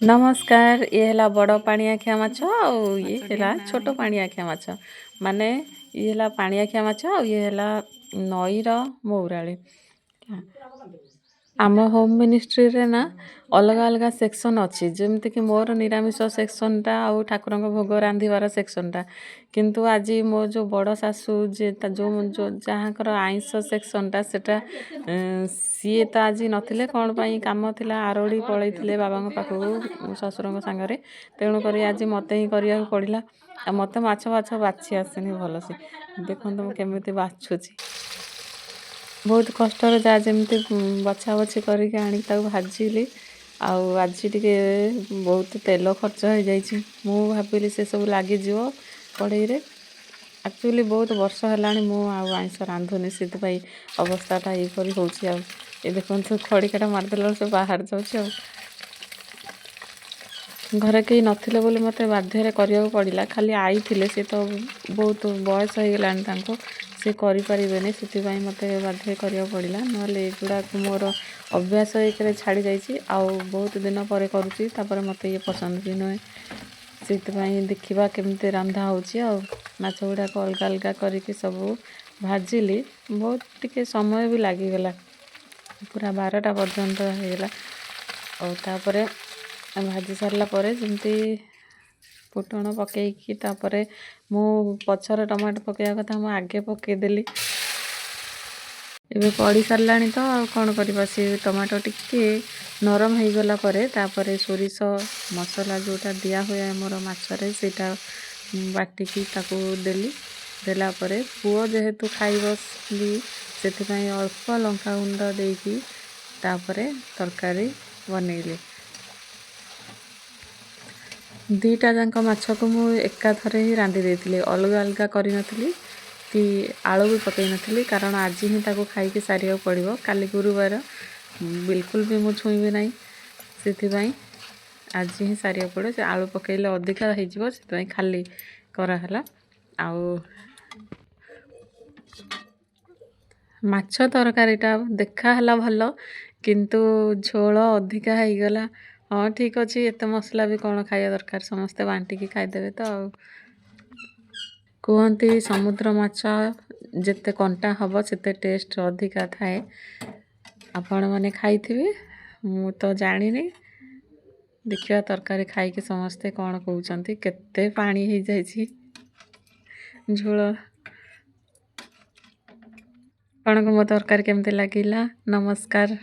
नमस्कार ये है बड़ पाणिआखिआ माछ और ये है छोट पाणिआखिआ माछ माने ये है पाणिआखिआ माछ और ये है नईर मौराली। आम होम मिनिस्ट्री रे ना अलग अलग सेक्शन अच्छी जमीक मोर निरामिष सेक्शनटा आउ ठाकुर भोग रांधिबार सेक्शनटा किंतु आज मो जो बड़ शाशु जे जो जो जहाँकर आइंष सेक्शनटा सेटा सी तो आज नथिले कौन पाई काम थिला आरोड़ी पलैथिले बाबा पाखक शशुर सांगरे तेणुक आज मत ही करिया पड़िला आ मत माछ बाछ बाछि आसेनी भलसे देखो केमिति बाछुची बहुत कष्ट जहाँ जमी बछा बछी करके आनी भाजिली आज टे बहुत तेल खर्च हो जाइए मु भाविली से सब लगिज कड़े एक्चुअली बहुत वर्ष है आइंष रांधुनी से अवस्थाटा यहपरी हो देखो खड़िकाटा मारिदेला सब बाहर जाऊँ घरे कहीं नथिले बोली मते बाध्य करिया पड़िला खाली आई थिले से तो बहुत बयस हो गलानी से करें से मत बाध्य करिया पड़िला नले एगुड़ा मोर अभ्यास एक छाड़ी जाइए आउ बहुत दिन पर करुँची मत ये पसंद भी नुहे से देखा केमती रंधा हो माछ गुड़ाक अलग अलग करके सब भाजिली बहुत टिके समय भी लगिगला पूरा 12टा पर्यंत होगला और तापर भाजी सारा पर जमती फुटण पकईकी मु पछर टमाटो पकया कथा मु आगे पकईदेली एबे पड़ी सारा तो कौन करवा से टमाटो टिके नरम हो गला तापर सोरिष मसला जोटा दिया हुए मोर माछरे सेटा बाटिकी ताकू देली देला परे पुओ जेहेतु खाइब से अल्प लंका गुंड देकी तापरे तरकारी बनैली दीटा जाक माछ को मु एकाथरे ही रांधि देथिले अलग अलग करि नथिली कि आलू भी पकई नथिली कारण आज ही ताको खाइके सारिया पड़िबो काली गुरुवार बिल्कुल भी मु छुईबे नाही सेथिबाई आज ही सारिया पड़ो से आलू पकईले अधिका हो जिवो सेथिबाई खाली करा हला आउ माछ तरकारीटा देखा हला भलो किंतु झोल अधिका हो गला हाँ ठीक अच्छे एत मसला भी कौन खाया दरकार समस्ते बांटिकी खाईदेवे तो कहते समुद्र माछ जिते कंटा हम से टेस्ट अधिका थाए आपण मैंने खाई मु तो जानी देखिया तरकारी खाई समस्ते कौन कहते केते पानी हो जाइए झोल कौन को मो तरकारी केमती लगिला नमस्कार।